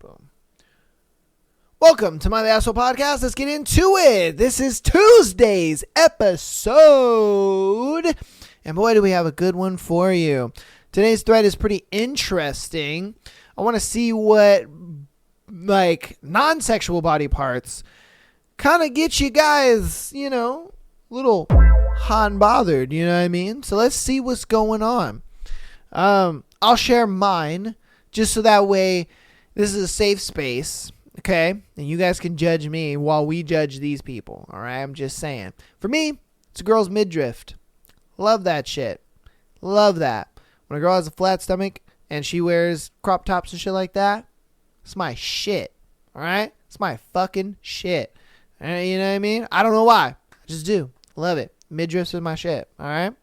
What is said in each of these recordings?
Boom. Welcome to My Asshole Podcast. Let's get into it. This is Tuesday's episode. And boy, do we have a good one for you. Today's thread is pretty interesting. I want to see what, non-sexual body parts kind of get you guys, little hot and bothered, you know what I mean? So let's see what's going on. I'll share mine just so that way this is a safe space, okay? And you guys can judge me while we judge these people, all right? I'm just saying. For me, it's a girl's midriff. Love that shit. Love that. When a girl has a flat stomach and she wears crop tops and shit like that, it's my shit, all right? It's my fucking shit. You know what I mean? I don't know why. I just do. Love it. Midriffs is my shit, all right?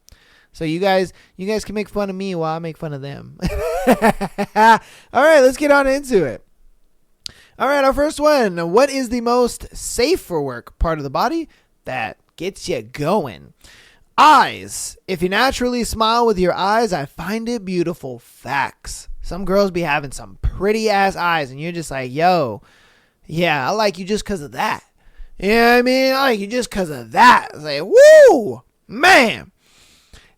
So you guys can make fun of me while I make fun of them. All right, let's get on into it. All right, our first one. What is the most safe for work part of the body that gets you going? Eyes. If you naturally smile with your eyes, I find it beautiful. Facts. Some girls be having some pretty ass eyes and you're just like, yo, yeah, I like you just because of that. You know what I mean? I like you just because of that. It's like, woo, man.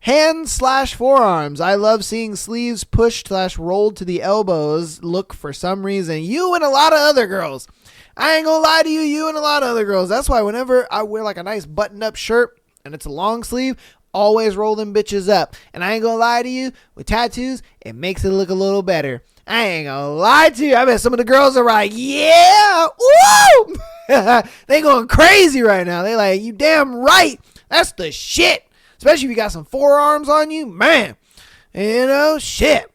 Hands/forearms. I love seeing sleeves pushed/rolled to the elbows. Look, for some reason, you and a lot of other girls. I ain't gonna lie to you, you and a lot of other girls. That's why whenever I wear like a nice button-up shirt and it's a long sleeve, always roll them bitches up. And I ain't gonna lie to you, with tattoos, it makes it look a little better. I ain't gonna lie to you. I bet some of the girls are like, yeah, woo! They going crazy right now. They like, you damn right. That's the shit. Especially if you got some forearms on you, man. Shit.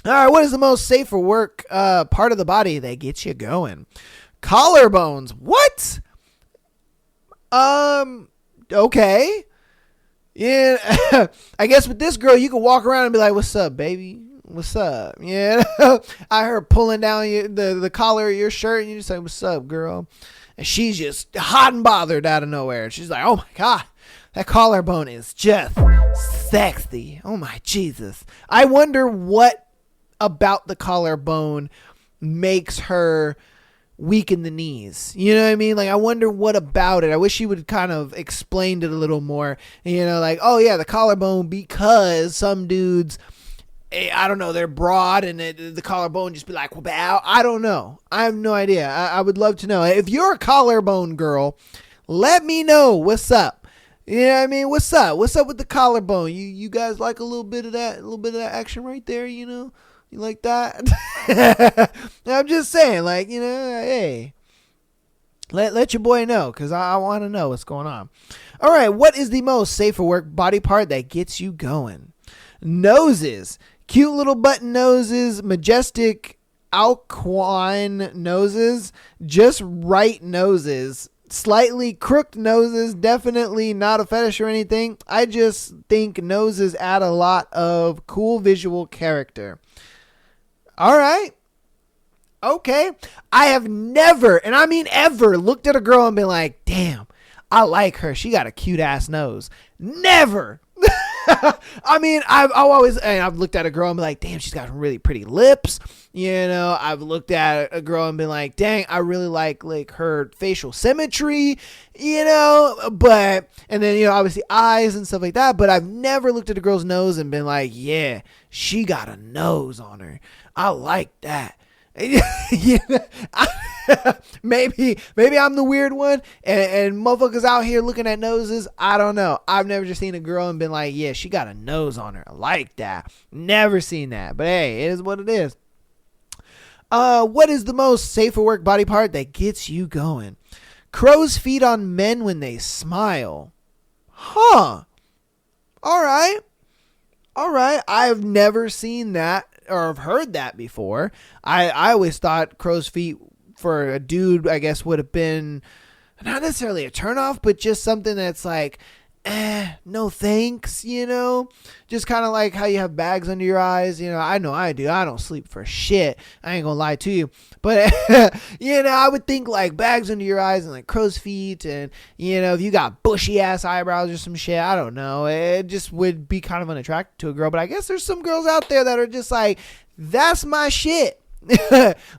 All right, what is the most safe for work part of the body that gets you going? Collarbones. What? Okay. Yeah. I guess with this girl, you can walk around and be like, what's up, baby? What's up? Yeah. I heard pulling down the collar of your shirt, and you just say, what's up, girl? And she's just hot and bothered out of nowhere. She's like, oh, my God. That collarbone is just sexy. Oh, my Jesus. I wonder what about the collarbone makes her weak in the knees. You know what I mean? Like, I wonder what about it. I wish she would kind of explained it a little more. Like, oh, yeah, the collarbone because some dudes, I don't know, they're broad and the collarbone just be like, wow. I don't know. I have no idea. I would love to know. If you're a collarbone girl, let me know what's up. You know what I mean? What's up? What's up with the collarbone? You guys like a little bit of that action right there, You like that? I'm just saying, hey. Let your boy know, because I want to know what's going on. All right, what is the most safe for work body part that gets you going? Noses. Cute little button noses, majestic alpine noses, just right noses. Slightly crooked noses, definitely not a fetish or anything. I just think noses add a lot of cool visual character. All right. Okay. I have never, and I mean ever, looked at a girl and been like, damn, I like her. She got a cute ass nose. Never. I mean, I've looked at a girl and been like, damn, she's got really pretty lips. I've looked at a girl and been like, dang, I really like her facial symmetry, and then, obviously eyes and stuff like that. But I've never looked at a girl's nose and been like, yeah, she got a nose on her. I like that. Maybe I'm the weird one and motherfuckers out here looking at noses. I don't know. I've never just seen a girl and been like, yeah, she got a nose on her. I like that. Never seen that. But hey, it is what it is. What is the most safe for work body part that gets you going? Crow's feet on men when they smile. Huh. All right. I've never seen that or have heard that before. I always thought crow's feet for a dude, I guess, would have been not necessarily a turnoff, but just something that's like, no thanks, just kind of like how you have bags under your eyes. I know I do. I don't sleep for shit. I ain't gonna lie to you, but I would think like bags under your eyes and like crow's feet, and if you got bushy ass eyebrows or some shit, I don't know, it just would be kind of unattractive to a girl. But I guess there's some girls out there that are just like, that's my shit.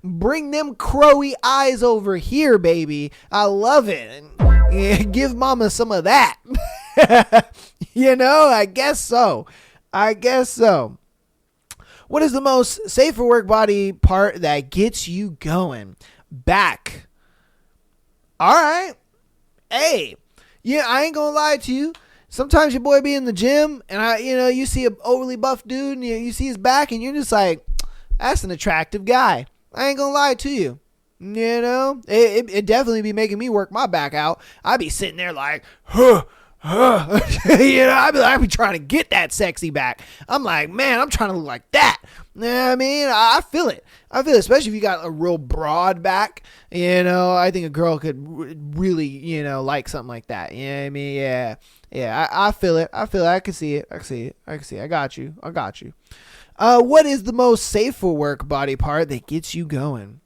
Bring them crowy eyes over here, baby. I love it. And give mama some of that. I guess so. What is the most safe for work body part that gets you going? Back. All right. Hey. Yeah, I ain't gonna lie to you. Sometimes your boy be in the gym and you see an overly buff dude and you see his back and you're just like, that's an attractive guy. I ain't gonna lie to you. It definitely be making me work my back out. I'd be sitting there like, I'd be trying to get that sexy back. I'm like, man, I'm trying to look like that. You know what I mean? I feel it, especially if you got a real broad back. I think a girl could really, like something like that. You know what I mean? Yeah. I feel it. I can see it. I got you. What is the most safe for work body part that gets you going?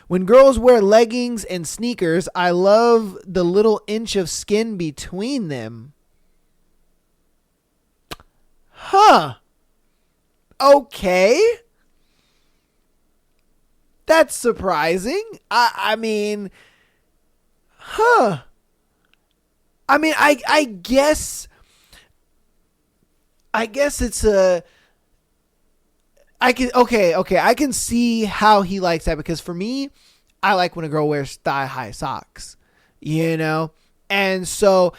When girls wear leggings and sneakers, I love the little inch of skin between them. Huh. Okay. That's surprising. I mean, I guess it's a... I can see how he likes that, because for me, I like when a girl wears thigh-high socks, and so,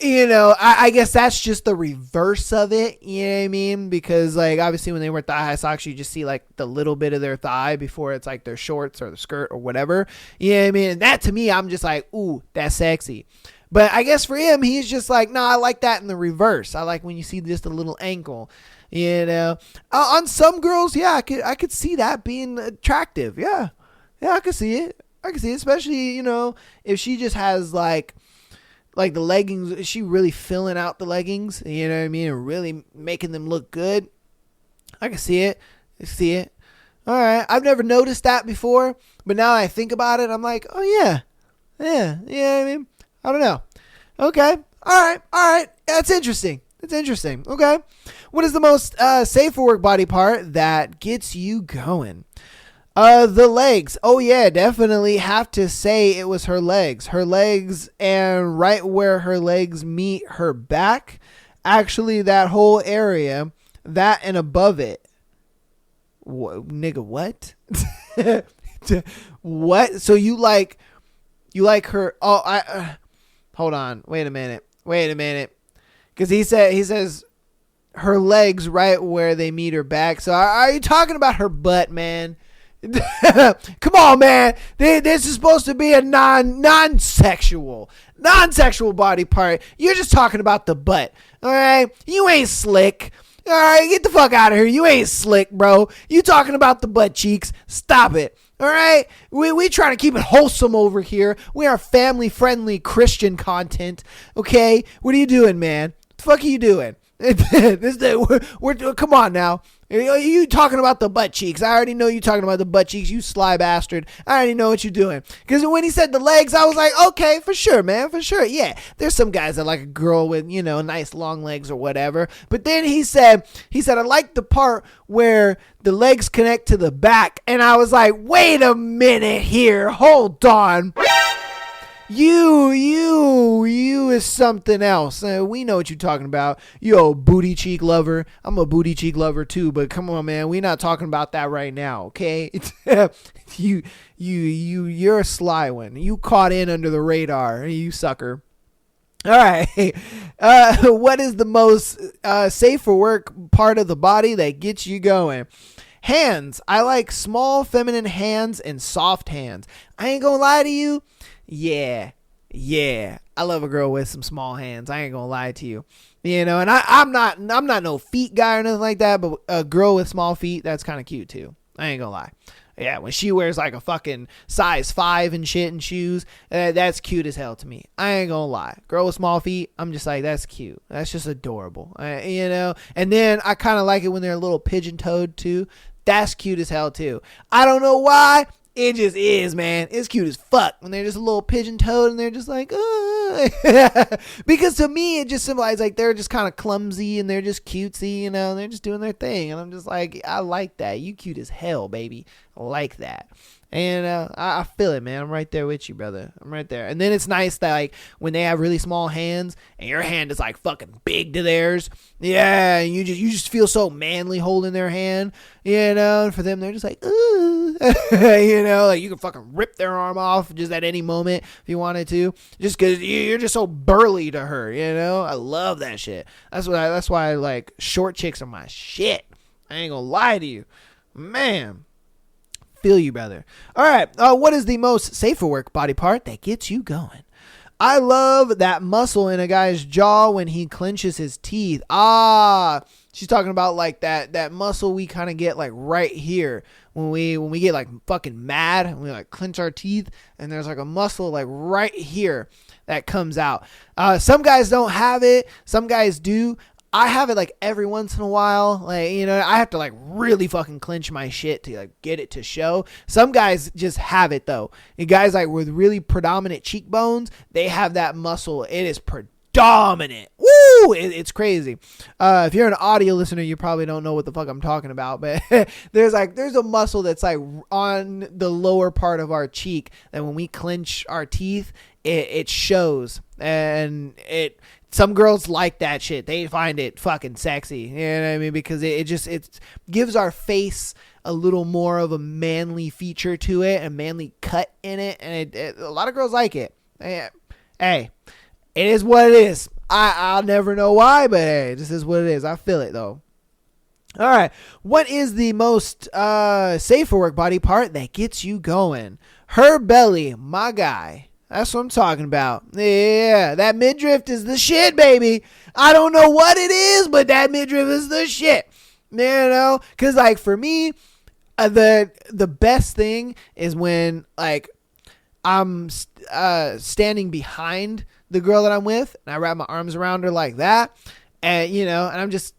I guess that's just the reverse of it, you know what I mean, because, like, obviously when they wear thigh-high socks, you just see, like, the little bit of their thigh before it's, like, their shorts or the skirt or whatever, you know what I mean, and that, to me, I'm just like, ooh, that's sexy. But I guess for him, he's just like, no, I like that in the reverse. I like when you see just a little ankle. On some girls, yeah, I could see that being attractive. Yeah, I could see it. Especially, if she just has like the leggings, is she really filling out the leggings? You know what I mean? And really making them look good. I can see it. All right. I've never noticed that before, but now I think about it, I'm like, oh yeah. Yeah. You know what I mean? I don't know. Okay. All right. That's interesting. Okay. What is the most safe for work body part that gets you going? The legs. Oh yeah, definitely have to say it was her legs. Her legs, and right where her legs meet her back. Actually, that whole area, that and above it. Nigga, what? What? So you like her? Oh, hold on. Wait a minute. Because he says her legs right where they meet her back. So are you talking about her butt, man? Come on, man. This is supposed to be a non-sexual body part. You're just talking about the butt. All right? You ain't slick. All right? Get the fuck out of here. You ain't slick, bro. You talking about the butt cheeks. Stop it. All right, we trying to keep it wholesome over here. We are family-friendly Christian content. Okay, what are you doing, man? What the fuck are you doing? Come on now. You talking about the butt cheeks? I already know you talking about the butt cheeks. You sly bastard. I already know what you're doing. Because when he said the legs, I was like, okay, for sure, man, for sure. Yeah, there's some guys that like a girl with nice long legs or whatever. But then he said I like the part where the legs connect to the back, and I was like, wait a minute here, hold on. You is something else. We know what you're talking about. You a booty cheek lover. I'm a booty cheek lover too, but come on, man. We're not talking about that right now, okay? You're a sly one. You caught in under the radar, you sucker. All right. What is the most safe for work part of the body that gets you going? Hands. I like small feminine hands and soft hands. I ain't gonna lie to you. Yeah. I love a girl with some small hands. I ain't gonna lie to you. And I'm not no feet guy or nothing like that, but a girl with small feet, that's kind of cute too. I ain't gonna lie. Yeah, when she wears like a fucking size 5 and shit and shoes, that's cute as hell to me. I ain't gonna lie. Girl with small feet, I'm just like, that's cute. That's just adorable. And then I kind of like it when they're a little pigeon-toed too. That's cute as hell too. I don't know why. It just is, man. It's cute as fuck when they're just a little pigeon-toed and they're just like, because to me it just symbolizes like they're just kind of clumsy and they're just cutesy, you know, and they're just doing their thing, and I'm just like, I like that. You cute as hell, baby. I like that. And I feel it, man. I'm right there with you, brother. I'm right there. And then it's nice that like when they have really small hands and your hand is like fucking big to theirs. Yeah, and you just feel so manly holding their hand, you know. And for them, they're just like, ooh, you know, like you can fucking rip their arm off just at any moment if you wanted to, just because you're just so burly to her, you know. I love that shit. That's why like short chicks are my shit. I ain't gonna lie to you, man. Feel you, brother. All right. What is the most safe for work body part that gets you going? I love that muscle in a guy's jaw when he clenches his teeth. She's talking about like that muscle we kind of get like right here when we get like fucking mad and we like clench our teeth, and there's like a muscle like right here that comes out. Some guys don't have it. Some guys do. I have it like every once in a while. Like, you know, I have to like really fucking clench my shit to like get it to show. Some guys just have it though. And guys like with really predominant cheekbones, they have that muscle. It is predominant. Woo! It's crazy. If you're an audio listener, you probably don't know what the fuck I'm talking about, but there's a muscle that's like on the lower part of our cheek that when we clench our teeth, it shows, and some girls like that shit. They find it fucking sexy. You know what I mean? Because it gives our face a little more of a manly feature to it, a manly cut in it, and a lot of girls like it. Hey, it is what it is. I'll never know why, but hey, this is what it is. I feel it though. All right. What is the most safe for work body part that gets you going? Her belly, my guy. That's what I'm talking about. Yeah, that midriff is the shit, baby. I don't know what it is, but that midriff is the shit. You know? Because, like, for me, the best thing is when, like, I'm standing behind the girl that I'm with, and I wrap my arms around her like that, and, you know, and I'm just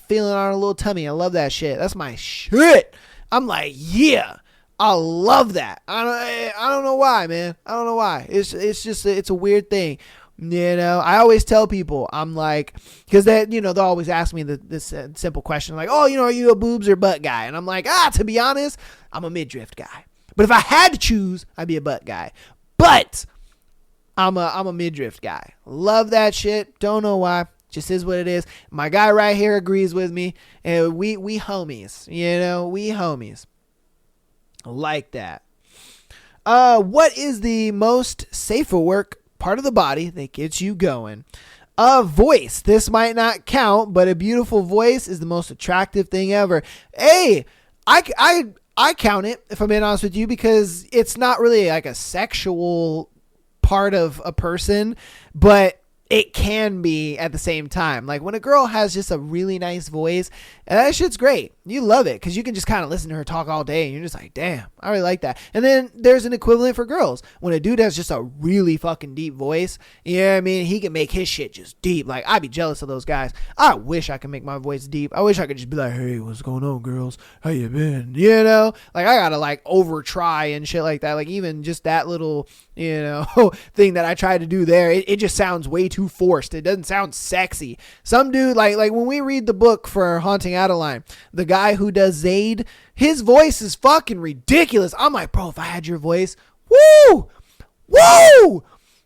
feeling on her little tummy. I love that shit. That's my shit. I'm like, yeah. I love that. I don't know why, man. I don't know why. It's just it's a weird thing. You know, I always tell people, I'm like, because that, you know, they'll always ask me this simple question like, oh, you know, are you a boobs or butt guy? And I'm like, to be honest, I'm a midriff guy. But if I had to choose, I'd be a butt guy. But I'm a midriff guy. Love that shit. Don't know why. Just is what it is. My guy right here agrees with me, and we homies. You know, we homies. Like that. What is the most safe for work part of the body that gets you going? A voice. This might not count, but a beautiful voice is the most attractive thing ever. Hey, I count it, if I'm being honest with you, because it's not really like a sexual part of a person, but it can be at the same time. Like when a girl has just a really nice voice, and that shit's great. You love it because you can just kind of listen to her talk all day and you're just like, damn, I really like that. And then there's an equivalent for girls. When a dude has just a really fucking deep voice, you know what I mean? He can make his shit just deep. Like, I'd be jealous of those guys. I wish I could make my voice deep. I wish I could just be like, hey, what's going on, girls? How you been? You know? Like, I gotta like over try and shit like that. Like, even just that little, you know, thing that I tried to do there, it just sounds way too forced. It doesn't sound sexy. Some dude, like when we read the book for Haunting Adeline, the guy who does Zaid, his voice is fucking ridiculous. I'm like, bro, if I had your voice, woo,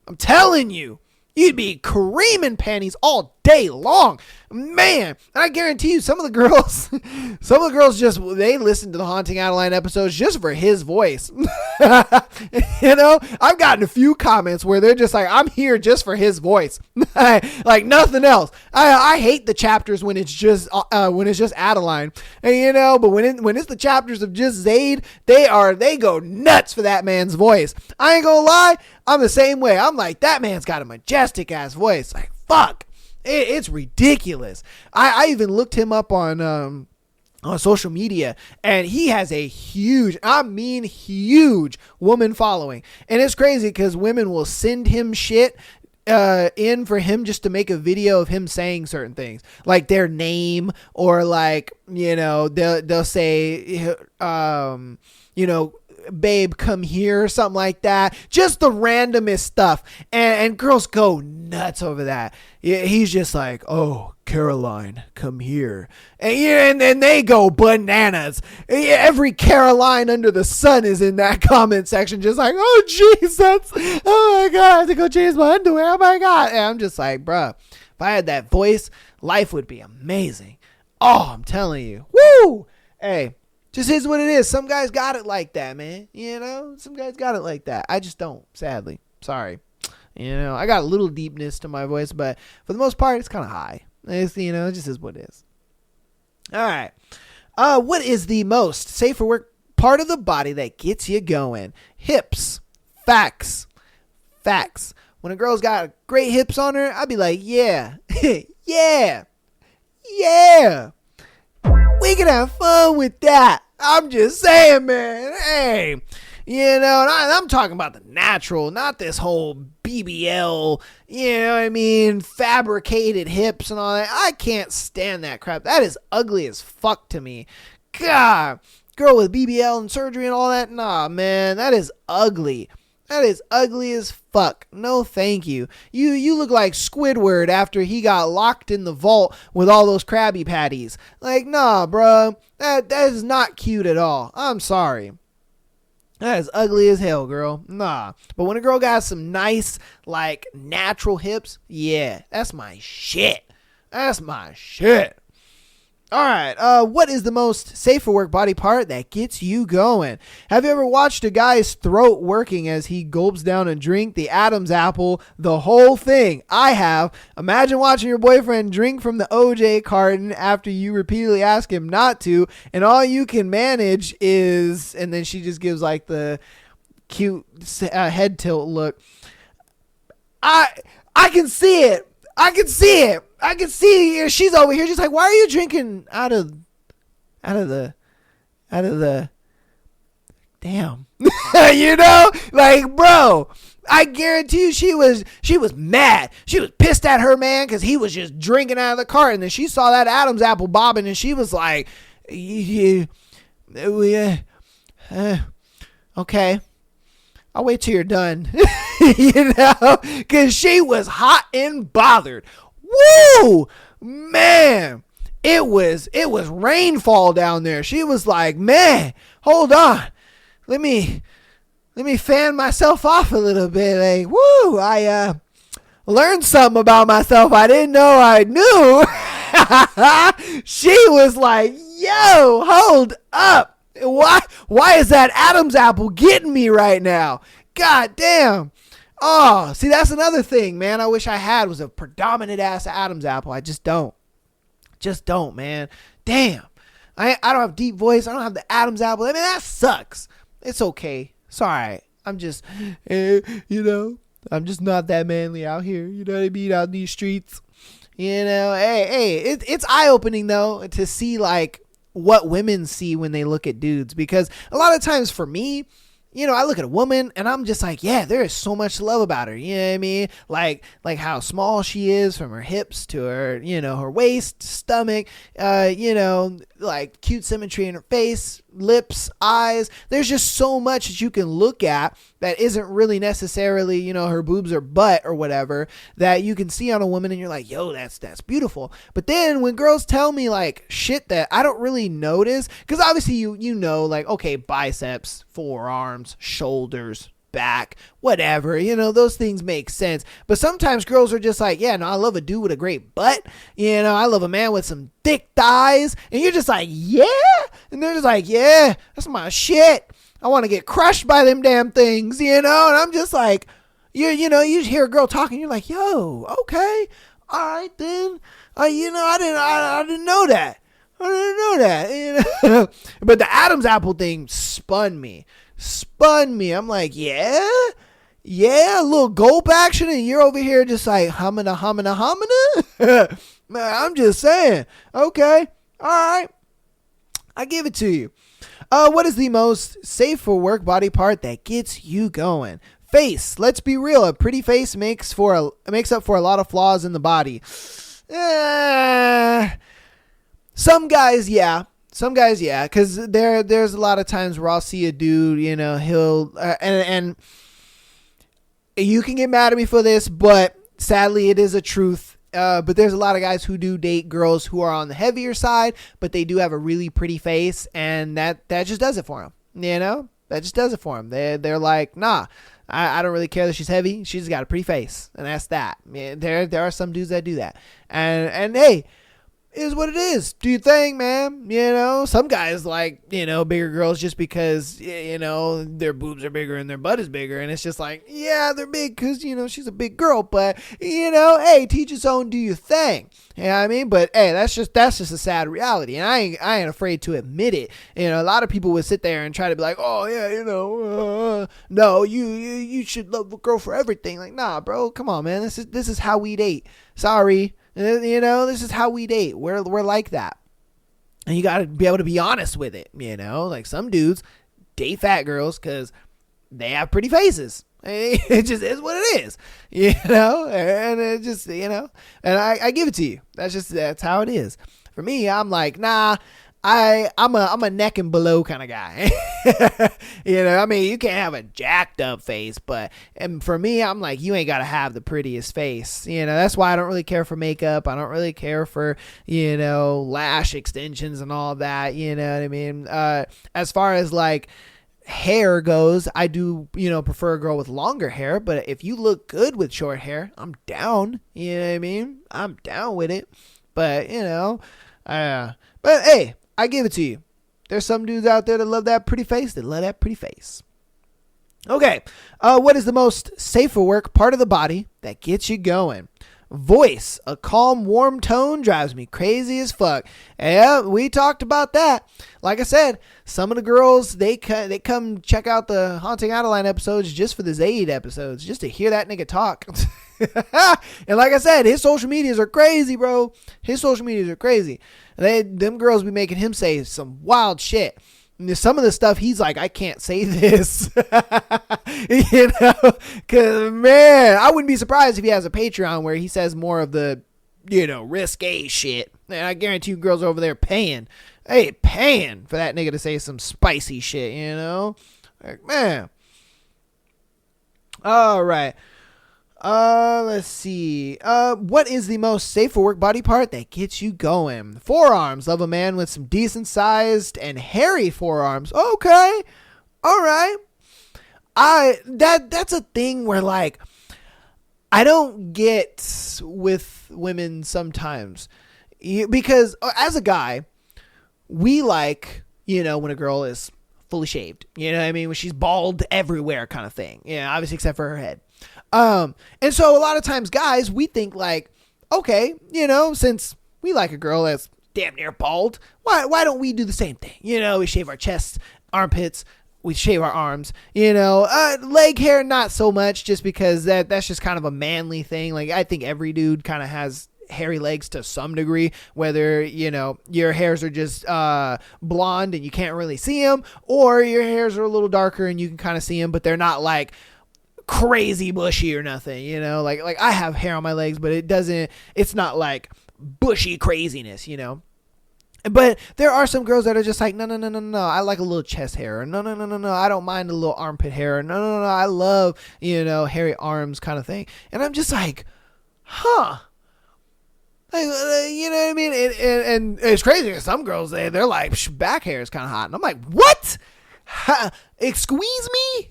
I'm telling you, you'd be creaming panties all day long, man. And I guarantee you, some of the girls just, they listen to the Haunting Adeline episodes just for his voice. You know, I've gotten a few comments where they're just like, I'm here just for his voice, like nothing else. I hate the chapters when it's just Adeline, and you know, but when it's the chapters of just Zaid, they go nuts for that man's voice. I ain't gonna lie, I'm the same way. I'm like, that man's got a majestic ass voice. Like, fuck. It's ridiculous. I even looked him up on social media, and he has a huge woman following. And it's crazy because women will send him shit in for him just to make a video of him saying certain things, like their name, or like, you know, they'll say, you know, babe, come here, or something like that. Just the randomest stuff. And girls go nuts over that. He's just like, oh, Caroline, come here. And they go bananas. Every Caroline under the sun is in that comment section, just like, oh, Jesus. Oh, my God. I have to go change my underwear. Oh, my God. And I'm just like, bruh, if I had that voice, life would be amazing. Oh, I'm telling you. Woo! Hey, just is what it is. Some guys got it like that, man. Some guys got it like that. I just don't, sadly. Sorry. I got a little deepness to my voice, but for the most part, it's kind of high. It's, it just is what it is. All right. What is the most safe for work part of the body that gets you going? Hips. Facts. When a girl's got great hips on her, I'd be like, yeah. Yeah. We can have fun with that. I'm just saying, man. Hey. And I'm talking about the natural, not this whole BBL, fabricated hips and all that. I can't stand that crap. That is ugly as fuck to me. God, girl with BBL and surgery and all that. Nah, man, that is ugly. That is ugly as fuck. No, thank you. You look like Squidward after he got locked in the vault with all those Krabby Patties. Like, nah, bro. That is not cute at all. I'm sorry. That is ugly as hell, girl. Nah. But when a girl got some nice, natural hips, yeah, that's my shit. All right. What is the most safe for work body part that gets you going? Have you ever watched a guy's throat working as he gulps down a drink, the Adam's apple, the whole thing? I have. Imagine watching your boyfriend drink from the OJ carton after you repeatedly ask him not to, and all you can manage is, and then she just gives the cute head tilt look. I can see it. I can see she's over here just like, why are you drinking out of the damn. Bro, I guarantee you she was mad. She was pissed at her man because he was just drinking out of the cart, and then she saw that Adam's apple bobbing and she was like, okay, I'll wait till you're done. Because she was hot and bothered. Woo! Man, it was rainfall down there. She was like, man, hold on. Let me fan myself off a little bit. Like, woo, I learned something about myself I didn't know I knew. She was like, yo, hold up. Why is that Adam's apple getting me right now? God damn. Oh, see, that's another thing, man. I wish I had was a predominant ass Adam's apple. I just don't. Man. Damn. I don't have deep voice. I don't have the Adam's apple. I mean, that sucks. It's okay. It's all right. I'm just, I'm just not that manly out here. You know what I mean? Out in these streets. It's eye-opening, though, to see, what women see when they look at dudes. Because a lot of times for me, I look at a woman and I'm just like, yeah, there is so much to love about her. You know what I mean? Like how small she is from her hips to her, her waist, stomach, cute symmetry in her face, lips, eyes. There's just so much that you can look at that isn't really necessarily, her boobs or butt or whatever that you can see on a woman and you're like, yo, that's beautiful. But then when girls tell me shit that I don't really notice, because obviously okay, biceps, forearms, shoulders, back, whatever, those things make sense. But sometimes girls are just like, yeah, no, I love a dude with a great butt. I love a man with some thick thighs. And you're just like, yeah. And they're just like, yeah, that's my shit. I want to get crushed by them damn things, and I'm just like, you hear a girl talking, you're like, yo, okay, all right then. I didn't know that. But the Adam's apple thing spun me. I'm like, yeah, a little gulp action, and you're over here just like homina. Man, I'm just saying. Okay, all right, I give it to you. What is the most safe for work body part that gets you going? Face. Let's be real. A pretty face makes up for a lot of flaws in the body. Some guys, yeah. Some guys, yeah, because there's a lot of times where I'll see a dude, you know, he'll and you can get mad at me for this, but sadly, it is a truth. But there's a lot of guys who do date girls who are on the heavier side, but they do have a really pretty face, and that just does it for them. You know, that just does it for them. They're like, nah, I don't really care that she's heavy. She's got a pretty face, and that's that. Yeah, there are some dudes that do that, and hey, is what it is. Do your thing, man. You know, some guys like, you know, bigger girls just because, you know, their boobs are bigger and their butt is bigger. And it's just like, yeah, they're big because, you know, she's a big girl. But, you know, hey, teach his own, do your thing. You know what I mean? But, hey, that's just a sad reality. And I ain't afraid to admit it. You know, a lot of people would sit there and try to be like, oh, yeah, you know, no, you should love a girl for everything. Like, nah, bro, come on, man. This is how we date. Sorry. You know, this is how we date. We're like that. And you got to be able to be honest with it. You know, like some dudes date fat girls because they have pretty faces. It just is what it is. You know, and it just, you know, and I give it to you. That's how it is. For me, I'm like, nah. I'm a neck and below kind of guy. You know, I mean, you can't have a jacked up face, but and for me, I'm like, you ain't got to have the prettiest face. You know, that's why I don't really care for makeup. I don't really care for, you know, lash extensions and all that. You know what I mean? As far as like hair goes, I do, you know, prefer a girl with longer hair, but if you look good with short hair, I'm down. You know what I mean? I'm down with it. But, you know, but hey, I give it to you. There's some dudes out there that love that pretty face. Okay. What is the most safe for work part of the body that gets you going? Voice. A calm, warm tone drives me crazy as fuck. Yeah, we talked about that. Like I said, some of the girls, they come check out the Haunting Adeline episodes just for the Zayd episodes, just to hear that nigga talk. And like I said, his social medias are crazy, bro. Them girls be making him say some wild shit. And some of the stuff he's like, I can't say this. You know, because man, I wouldn't be surprised if he has a Patreon where he says more of the, you know, risque shit. And I guarantee you girls over there paying for that nigga to say some spicy shit, you know? Like, man. All right. Let's see. What is the most safe for work body part that gets you going? Forearms. Love a man with some decent sized and hairy forearms. Okay. All right. That's a thing where like, I don't get with women sometimes because as a guy, we like, you know, when a girl is fully shaved, you know what I mean? When she's bald everywhere kind of thing. Yeah, obviously except for her head. And so a lot of times guys, we think like, okay, you know, since we like a girl that's damn near bald, why don't we do the same thing? You know, we shave our chests, armpits, we shave our arms, you know, leg hair, not so much just because that's just kind of a manly thing. Like I think every dude kind of has hairy legs to some degree, whether, you know, your hairs are just blonde and you can't really see them, or your hairs are a little darker and you can kind of see them, but they're not like crazy bushy or nothing, you know, like I have hair on my legs, but it's not like bushy craziness, you know. But there are some girls that are just like, no, I like a little chest hair, or no, I don't mind a little armpit hair, or no, I love, you know, hairy arms kind of thing. And I'm just like, huh. Like, you know what I mean? And it's crazy because some girls, they're like, back hair is kind of hot. And I'm like, what? Excuse me?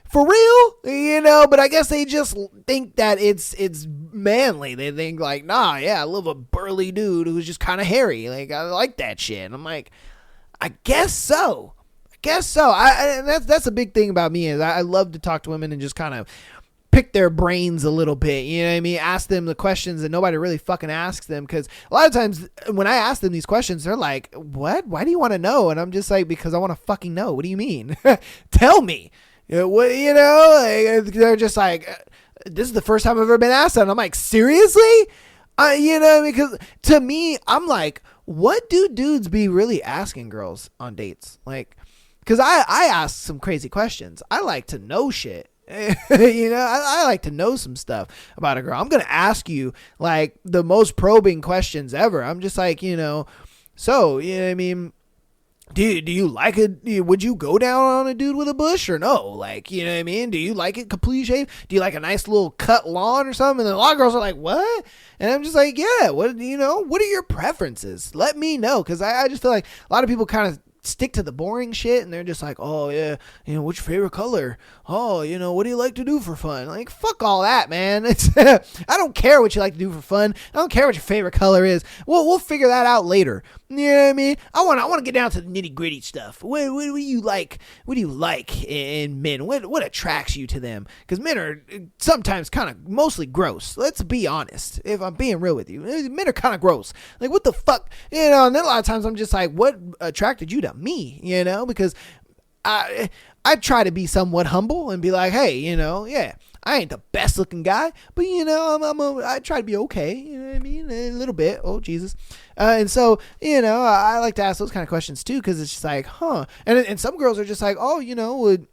For real? You know, but I guess they just think that it's manly. They think like, nah, yeah, I love a burly dude who's just kind of hairy. Like, I like that shit. And I'm like, I guess so. And that's a big thing about me is I love to talk to women and just kind of pick their brains a little bit, you know what I mean? Ask them the questions that nobody really fucking asks them, because a lot of times when I ask them these questions, they're like, what? Why do you want to know? And I'm just like, because I want to fucking know. What do you mean? Tell me. You know, like, they're just like, this is the first time I've ever been asked that. And I'm like, seriously? You know, because to me, I'm like, what do dudes be really asking girls on dates? Like, because I ask some crazy questions. I like to know shit. You know, I like to know some stuff about a girl. I'm going to ask you like the most probing questions ever. I'm just like, you know, So, yeah, I mean, do you like it? Would you go down on a dude with a bush or no? Like, you know what I mean? Do you like it completely shaved? Do you like a nice little cut lawn or something? And a lot of girls are like, what? And I'm just like, yeah, what are your preferences? Let me know. Cause I just feel like a lot of people kind of stick to the boring shit and they're just like, oh yeah, what's your favorite color? Oh, what do you like to do for fun? Like, fuck all that, man. I don't care what you like to do for fun. I don't care what your favorite color is. We'll figure that out later. You know what I mean? I want to get down to the nitty gritty stuff. What do you like? What do you like in men? What attracts you to them? Because men are sometimes kind of mostly gross. Let's be honest. If I'm being real with you, men are kind of gross. Like, what the fuck? And then a lot of times I'm just like, what attracted you to me? Because I try to be somewhat humble and be like, hey, yeah, I ain't the best looking guy, but I try to be okay. You know what I mean? A little bit. Oh, Jesus. And so, I like to ask those kind of questions too, because it's just like, huh. And some girls are just like, oh, would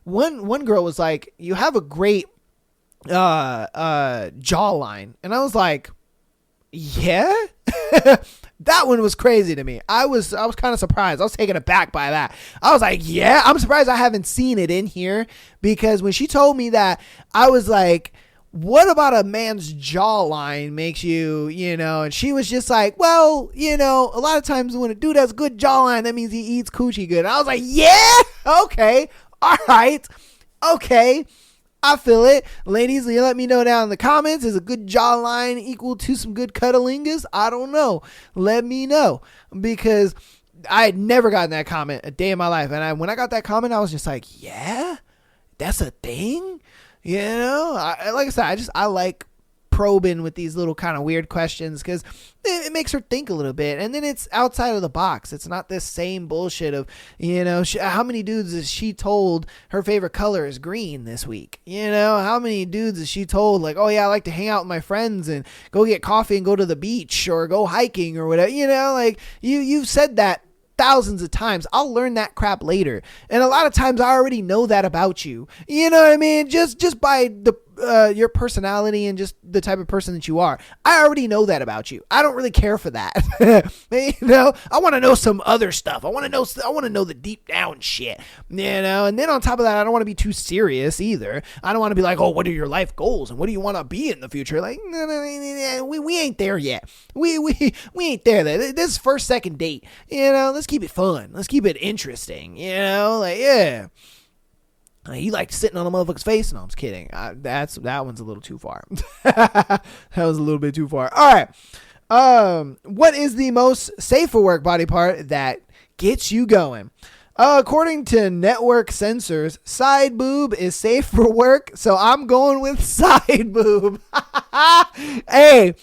one girl was like, you have a great jawline. And I was like, yeah. That one was crazy to me. I was kind of surprised. I was taken aback by that. I was like, yeah, I'm surprised I haven't seen it in here, because when she told me that, I was like, what about a man's jawline makes you, and she was just like, well, a lot of times when a dude has good jawline, that means he eats coochie good. And I was like, yeah, okay, all right, okay. I feel it. Ladies, you let me know down in the comments. Is a good jawline equal to some good cuddlingus? I don't know. Let me know, because I had never gotten that comment a day in my life. And when I got that comment, I was just like, yeah, that's a thing. Like I said, I like probing with these little kind of weird questions, because it makes her think a little bit, and then it's outside of the box. It's not this same bullshit of, how many dudes has she told her favorite color is green this week? How many dudes has she told, like, oh yeah, I like to hang out with my friends and go get coffee and go to the beach or go hiking or whatever, like you've said that thousands of times. I'll learn that crap later. And a lot of times I already know that about you. You know what I mean? Just by the your personality and just the type of person that you are. I already know that about you. I don't really care for that. I want to know some other stuff. I want to know the deep down shit. And then on top of that, I don't want to be too serious either. I don't want to be like, oh, what are your life goals and what do you want to be in the future? Like, no, we ain't there yet. We ain't there. This is first, second date. Let's keep it fun. Let's keep it interesting. Like, yeah. You like sitting on a motherfucker's face? No, I'm just kidding. That one's a little too far. That was a little bit too far. All right. What is the most safe for work body part that gets you going? According to network sensors, side boob is safe for work, so I'm going with side boob. Hey,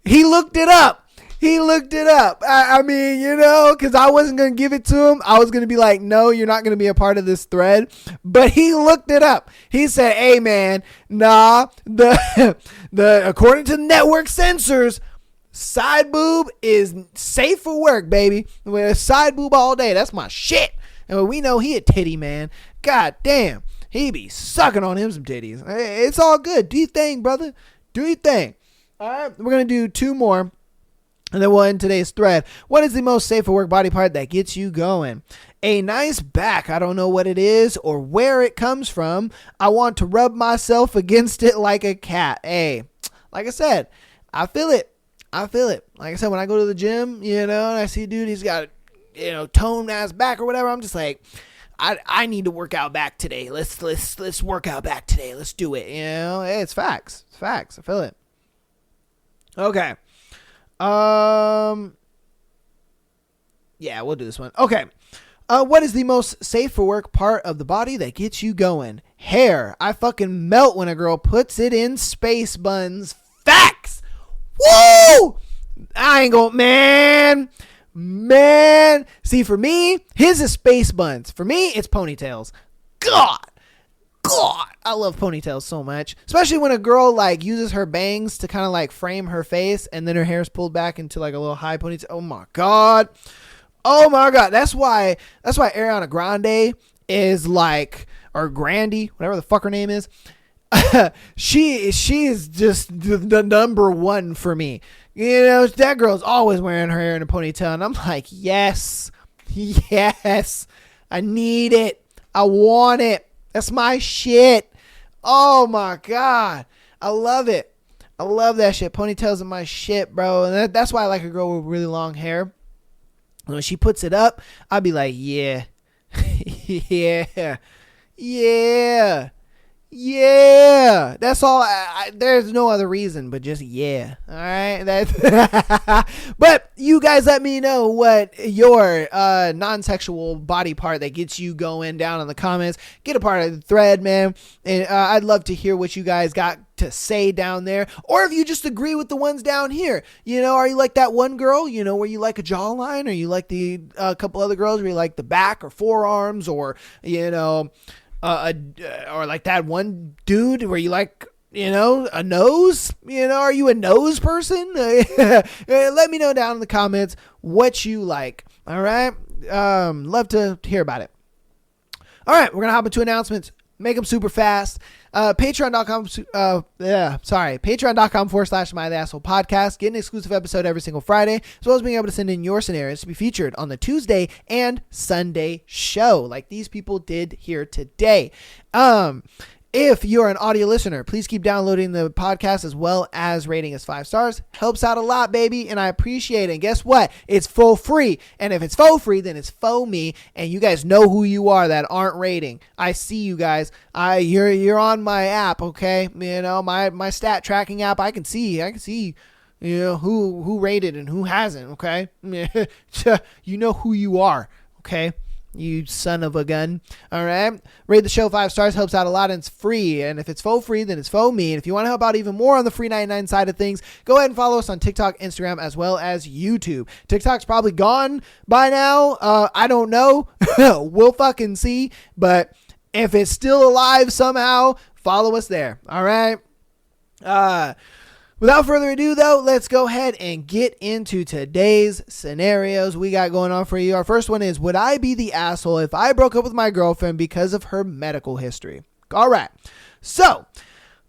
he looked it up. I mean, because I wasn't going to give it to him. I was going to be like, no, you're not going to be a part of this thread. But he looked it up. He said, hey, man, nah, according to network sensors, side boob is safe for work, baby. With side boob all day. That's my shit. And we know he a titty man. God damn. He be sucking on him some titties. Hey, it's all good. Do your thing, brother. Do your thing. All right. We're going to do two more. And then we'll end today's thread. What is the most safe for work body part that gets you going? A nice back. I don't know what it is or where it comes from. I want to rub myself against it like a cat. Hey, like I said, I feel it. Like I said, when I go to the gym, and I see a dude, he's got, toned ass back or whatever. I'm just like, I need to work out back today. Let's work out back today. Let's do it. Hey, it's facts. It's facts. I feel it. Okay. Yeah, we'll do this one. Okay. What is the most safe for work part of the body that gets you going? Hair. I fucking melt when a girl puts it in space buns. Facts. Woo! I ain't gonna, man. See, for me, his is space buns. For me, it's ponytails. God, I love ponytails so much, especially when a girl like uses her bangs to kind of like frame her face and then her hair's pulled back into like a little high ponytail. Oh my god. That's why Ariana Grande is like, or Grandy, whatever the fuck her name is. She is just the number one for me. You know, that girl's always wearing her hair in a ponytail. And I'm like, yes, I need it. I want it. That's my shit. Oh my God. I love it. I love that shit. Ponytails are my shit, bro. And that's why I like a girl with really long hair. When she puts it up, I'll be like, yeah, yeah. That's all. There's no other reason, but just yeah. All right. But you guys, let me know what your non-sexual body part that gets you going down in the comments. Get a part of the thread, man. And I'd love to hear what you guys got to say down there, or if you just agree with the ones down here. You know, are you like that one girl, you know, where you like a jawline, or you like the couple other girls where you like the back or forearms, or you know, or like that one dude where you like, you know, a nose. You know, are you a nose person? Let me know down in the comments what you like. All right, love to hear about it. All right, we're gonna hop into announcements. Make them super fast. Patreon.com/My The Asshole Podcast. Get an exclusive episode every single Friday, as well as being able to send in your scenarios to be featured on the Tuesday and Sunday show, like these people did here today. If you're an audio listener, please keep downloading the podcast as well as rating us 5 stars. Helps out a lot, baby, and I appreciate it. And guess what? It's for free. And if it's for free, then it's for me. And you guys know who you are that aren't rating. I see you guys. You're on my app, okay? You know, my stat tracking app. I can see, you know, who rated and who hasn't, okay? You know who you are, okay? You son of a gun. All right. Rate the show 5 stars. Helps out a lot, and it's free. And if it's faux free, then it's faux me. And if you want to help out even more on the free 99 side of things, go ahead and follow us on TikTok, Instagram, as well as YouTube. TikTok's probably gone by now. I don't know. We'll fucking see. But if it's still alive somehow, follow us there. All right. Without further ado, though, let's go ahead and get into today's scenarios we got going on for you. Our first one is, would I be the asshole if I broke up with my girlfriend because of her medical history? All right. So,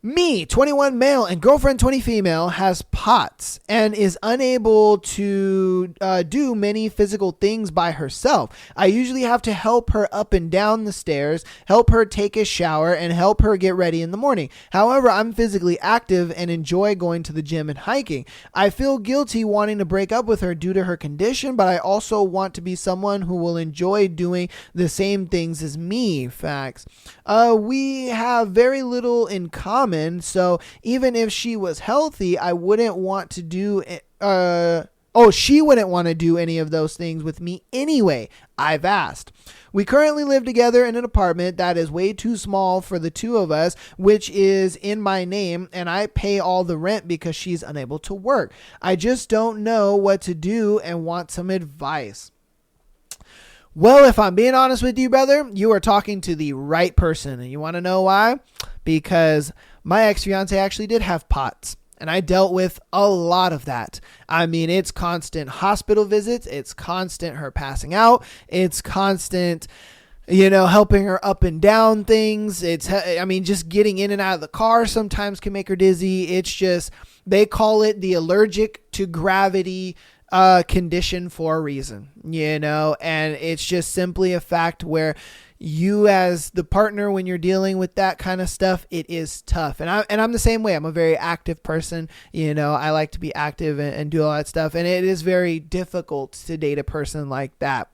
me, 21 male, and girlfriend 20 female, has POTS and is unable to do many physical things by herself. I usually have to help her up and down the stairs, help her take a shower, and help her get ready in the morning. However, I'm physically active and enjoy going to the gym and hiking. I feel guilty wanting to break up with her due to her condition, but I also want to be someone who will enjoy doing the same things as me. Facts. We have very little in common. So even if she was healthy, I wouldn't want to do she wouldn't want to do any of those things with me anyway. I've asked. We currently live together in an apartment that is way too small for the two of us, which is in my name, and I pay all the rent because she's unable to work. I just don't know what to do and want some advice. Well, if I'm being honest with you, brother, you are talking to the right person. And you want to know why? Because my ex-fiance actually did have POTS, and I dealt with a lot of that. I mean, it's constant hospital visits. It's constant her passing out. It's constant, you know, helping her up and down things. Just getting in and out of the car sometimes can make her dizzy. It's just, they call it the allergic to gravity condition for a reason, you know, and it's just simply a fact where you as the partner, when you're dealing with that kind of stuff, it is tough. And I'm the same way. I'm a very active person. You know, I like to be active and do all that stuff. And it is very difficult to date a person like that.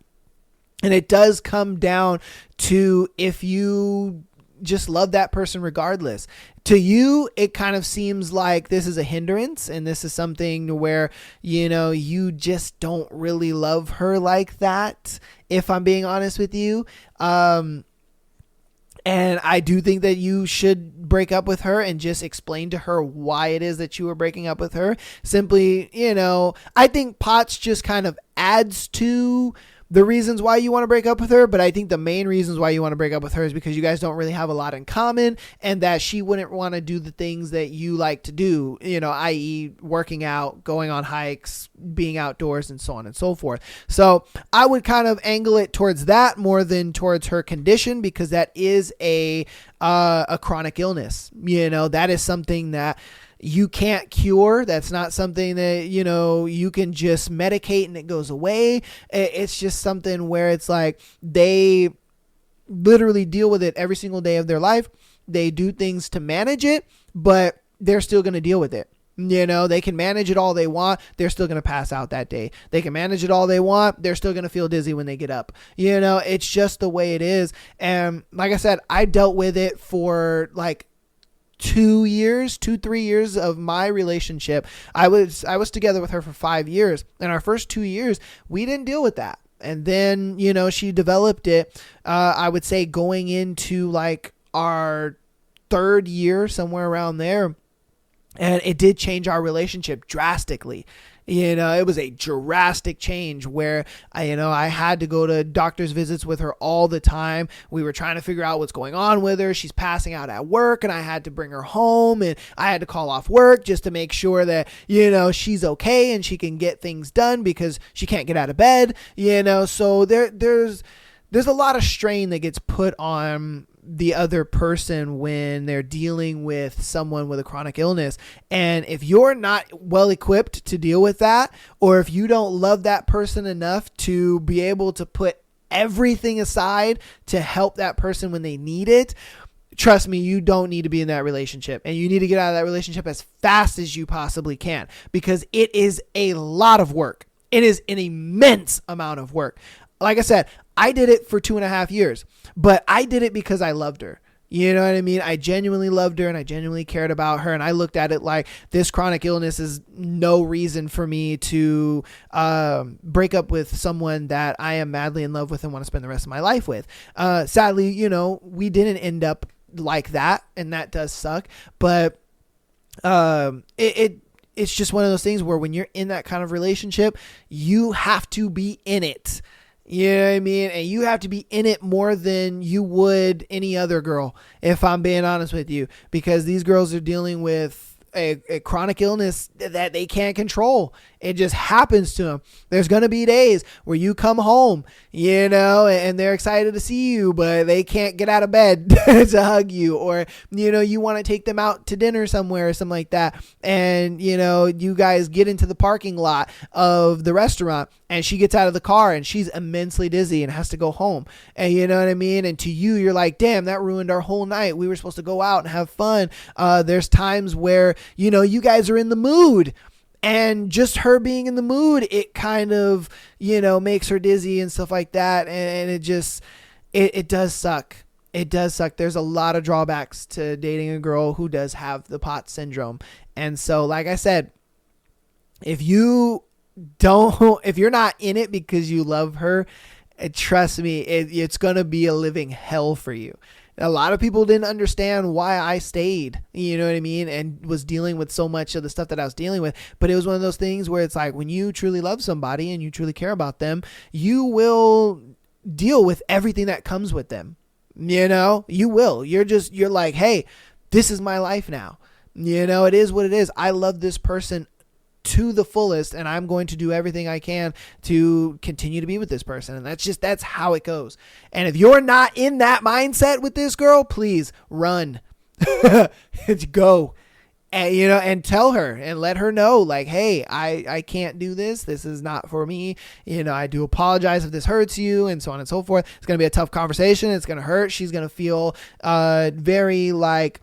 And it does come down to if you just love that person regardless. To you, it kind of seems like this is a hindrance and this is something where, you know, you just don't really love her like that, if I'm being honest with you. And I do think that you should break up with her and just explain to her why it is that you were breaking up with her. Simply, you know, I think POTS just kind of adds to the reasons why you want to break up with her, but I think the main reasons why you want to break up with her is because you guys don't really have a lot in common, and that she wouldn't want to do the things that you like to do, you know, i.e. working out, going on hikes, being outdoors, and so on and so forth. So I would kind of angle it towards that more than towards her condition, because that is a chronic illness. You know, that is something that you can't cure. That's not something that, you can just medicate and it goes away. It's just something where it's like they literally deal with it every single day of their life. They do things to manage it, but they're still going to deal with it. They can manage it all they want. They're still going to pass out that day. They can manage it all they want. They're still going to feel dizzy when they get up. It's just the way it is. And like I said, I dealt with it for like 3 years of my relationship. I was together with her for 5 years. And our first 2 years, we didn't deal with that. And then, she developed it, I would say going into like our 3rd year, somewhere around there. And it did change our relationship drastically. It was a drastic change where I had to go to doctor's visits with her all the time. We were trying to figure out what's going on with her. She's passing out at work and I had to bring her home and I had to call off work just to make sure that, she's okay and she can get things done because she can't get out of bed, so there's a lot of strain that gets put on the other person when they're dealing with someone with a chronic illness. And if you're not well equipped to deal with that, or if you don't love that person enough to be able to put everything aside to help that person when they need it, trust me, you don't need to be in that relationship, and you need to get out of that relationship as fast as you possibly can, because it is a lot of work. It is an immense amount of work. Like I said, I did it for 2.5 years, but I did it because I loved her. You know what I mean? I genuinely loved her and I genuinely cared about her. And I looked at it like this chronic illness is no reason for me to break up with someone that I am madly in love with and want to spend the rest of my life with. Sadly, we didn't end up like that, and that does suck. But it's just one of those things where when you're in that kind of relationship, you have to be in it. You know what I mean? And you have to be in it more than you would any other girl, if I'm being honest with you, because these girls are dealing with a chronic illness that they can't control. It just happens to them. There's going to be days where you come home, and they're excited to see you, but they can't get out of bed to hug you, or, you want to take them out to dinner somewhere or something like that. And, you guys get into the parking lot of the restaurant and she gets out of the car and she's immensely dizzy and has to go home. And you know what I mean? And to you, you're like, damn, that ruined our whole night. We were supposed to go out and have fun. There's times where, you guys are in the mood. And just her being in the mood, it kind of, makes her dizzy and stuff like that. And it just, it does suck. It does suck. There's a lot of drawbacks to dating a girl who does have the POTS syndrome. And so, like I said, if you're not in it because you love her, trust me, it's going to be a living hell for you. A lot of people didn't understand why I stayed, you know what I mean, and was dealing with so much of the stuff that I was dealing with. But it was one of those things where it's like, when you truly love somebody and you truly care about them, you will deal with everything that comes with them. You will. You're like, hey, this is my life now. It is what it is. I love this person to the fullest, and I'm going to do everything I can to continue to be with this person. And that's how it goes. And if you're not in that mindset with this girl, please run. Go. And, and tell her and let her know, like, hey, I can't do this. This is not for me. I do apologize if this hurts you, and so on and so forth. It's going to be a tough conversation. It's going to hurt. She's going to feel very like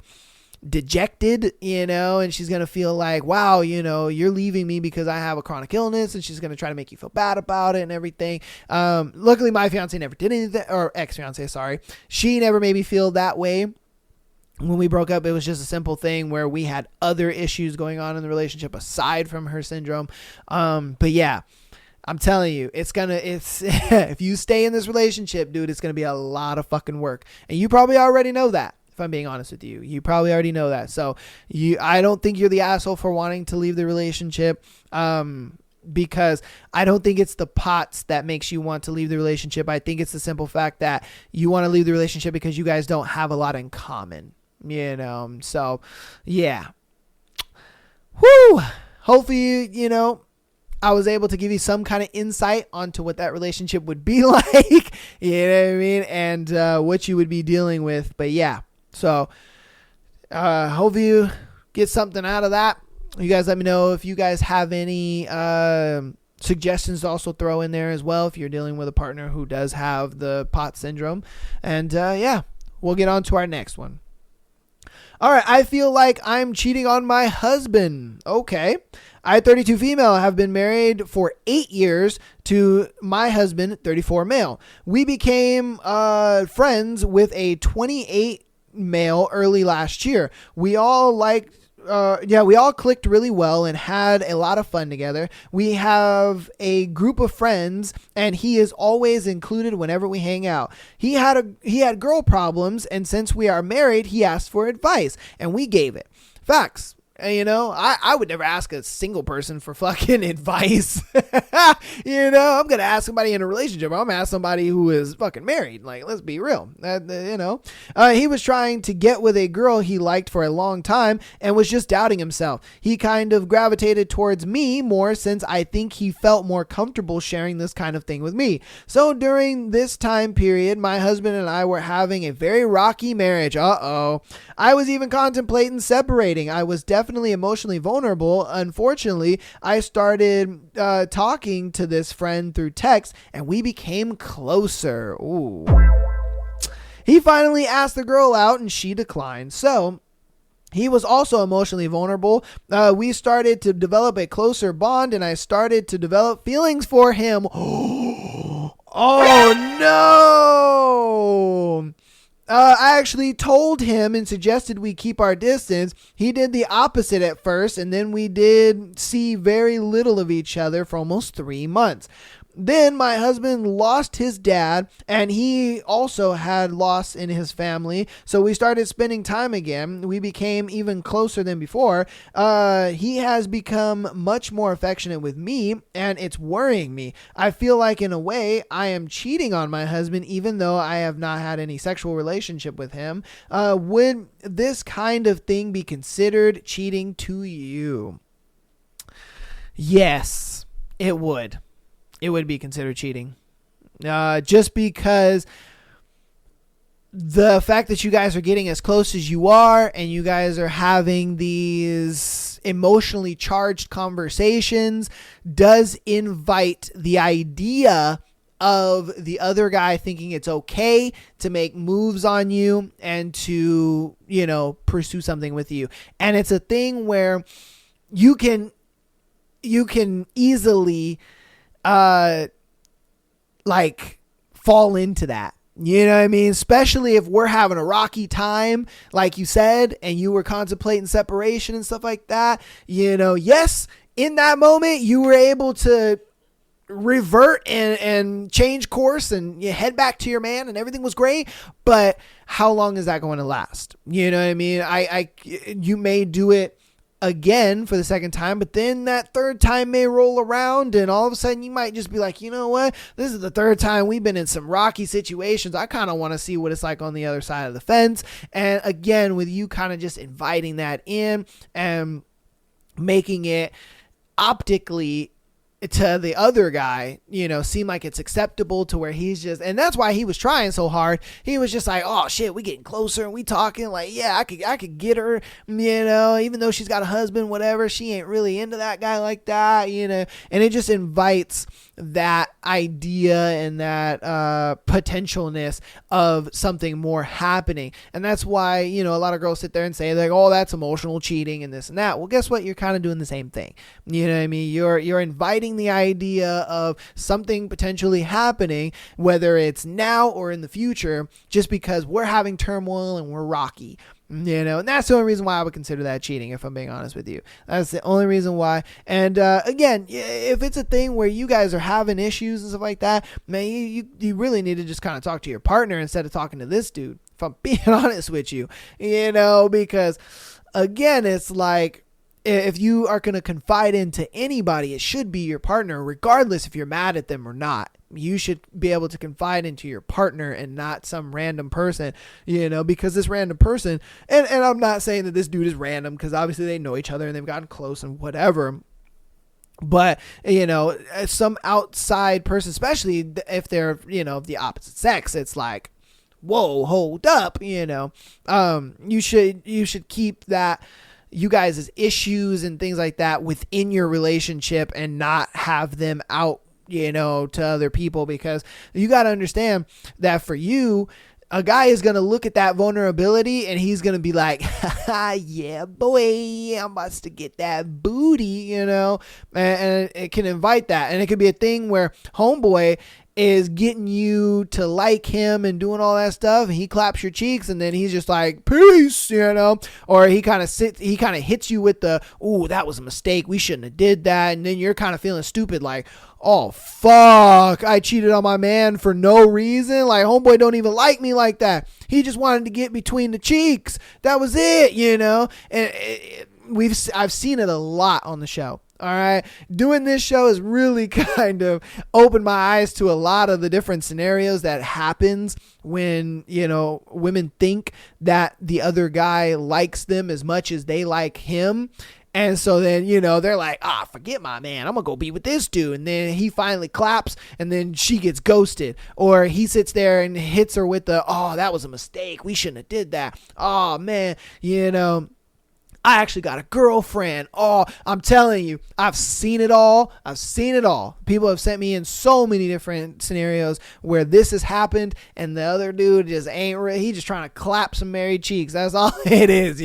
dejected, and she's going to feel like, wow, you're leaving me because I have a chronic illness, and she's going to try to make you feel bad about it and everything. Luckily my fiance never did anything, or ex-fiance, sorry. She never made me feel that way. When we broke up, it was just a simple thing where we had other issues going on in the relationship aside from her syndrome. But yeah, I'm telling you, it's if you stay in this relationship, dude, it's going to be a lot of fucking work. And you probably already know that. If I'm being honest with you, you probably already know that. So I don't think you're the asshole for wanting to leave the relationship. Because I don't think it's the POTS that makes you want to leave the relationship. I think it's the simple fact that you want to leave the relationship because you guys don't have a lot in common, so yeah. Whoo! Hopefully, I was able to give you some kind of insight onto what that relationship would be like, you know what I mean? And what you would be dealing with. But yeah, so hopefully you get something out of that. You guys let me know if you guys have any suggestions to also throw in there as well if you're dealing with a partner who does have the POTS syndrome. And we'll get on to our next one. All right, I feel like I'm cheating on my husband. Okay. I, 32 female, have been married for 8 years to my husband, 34 male. We became friends with a 28 male early last year. We all clicked really well and had a lot of fun together. We have a group of friends and he is always included whenever we hang out. He had girl problems, and since we are married, he asked for advice and we gave it. Facts. I would never ask a single person for fucking advice. I'm going to ask somebody in a relationship. I'm going to ask somebody who is fucking married. Like, let's be real. He was trying to get with a girl he liked for a long time and was just doubting himself. He kind of gravitated towards me more since I think he felt more comfortable sharing this kind of thing with me. So during this time period, my husband and I were having a very rocky marriage. I was even contemplating separating. I was definitely emotionally vulnerable. Unfortunately, I started talking to this friend through text and we became closer. Ooh. He finally asked the girl out and she declined. So he was also emotionally vulnerable. We started to develop a closer bond and I started to develop feelings for him. Oh no! I actually told him and suggested we keep our distance. He did the opposite at first, and then we did see very little of each other for almost 3 months. Then my husband lost his dad, and he also had loss in his family. So we started spending time again. We became even closer than before. He has become much more affectionate with me, and it's worrying me. I feel like in a way I am cheating on my husband, even though I have not had any sexual relationship with him. Would this kind of thing be considered cheating to you? Yes, it would. It would be considered cheating. Just because the fact that you guys are getting as close as you are and you guys are having these emotionally charged conversations does invite the idea of the other guy thinking it's okay to make moves on you and to, pursue something with you. And it's a thing where you can easily fall into that. You know what I mean? Especially if we're having a rocky time, like you said, and you were contemplating separation and stuff like that. Yes, in that moment, you were able to revert and change course and you head back to your man and everything was great. But how long is that going to last? You know what I mean? You may do it again for the second time, but then that third time may roll around and all of a sudden you might just be like, you know what, this is the third time we've been in some rocky situations. I kind of want to see what it's like on the other side of the fence. And again, with you kind of just inviting that in and making it optically to the other guy, seem like it's acceptable to where he's just, and that's why he was trying so hard. He was just like, oh shit, we getting closer and we talking like, yeah, I could get her, even though she's got a husband, whatever, she ain't really into that guy like that, and it just invites that idea and that potentialness of something more happening. And that's why, a lot of girls sit there and say like, oh, that's emotional cheating and this and that. Well, guess what? You're kind of doing the same thing. You know what I mean? You're inviting the idea of something potentially happening, whether it's now or in the future, just because we're having turmoil and we're rocky. And that's the only reason why I would consider that cheating, if I'm being honest with you. That's the only reason why. And again, if it's a thing where you guys are having issues and stuff like that, man, you really need to just kind of talk to your partner instead of talking to this dude, if I'm being honest with you, because again, it's like, if you are going to confide into anybody, it should be your partner, regardless if you're mad at them or not. You should be able to confide into your partner and not some random person, because this random person, and I'm not saying that this dude is random, because obviously they know each other and they've gotten close and whatever. But, some outside person, especially if they're, of the opposite sex, it's like, whoa, hold up, you should keep that, you guys' issues and things like that within your relationship and not have them out, to other people, because you got to understand that for you, a guy is going to look at that vulnerability and he's going to be like, yeah, boy, I'm about to get that booty, and it can invite that. And it could be a thing where homeboy is getting you to like him and doing all that stuff, and he claps your cheeks, and then he's just like, peace, or he kind of hits you with the, ooh, that was a mistake, we shouldn't have did that, and then you're kind of feeling stupid, like, oh fuck, I cheated on my man for no reason. Like, homeboy don't even like me like that. He just wanted to get between the cheeks. That was it, And I've seen it a lot on the show. All right. Doing this show has really kind of opened my eyes to a lot of the different scenarios that happens when, women think that the other guy likes them as much as they like him. And so then, they're like, forget my man, I'm going to go be with this dude. And then he finally claps, and then she gets ghosted. Or he sits there and hits her with the, oh, that was a mistake, we shouldn't have did that. Oh, man, I actually got a girlfriend. Oh, I'm telling you, I've seen it all. People have sent me in so many different scenarios where this has happened, and the other dude just he just trying to clap some married cheeks. That's all it is,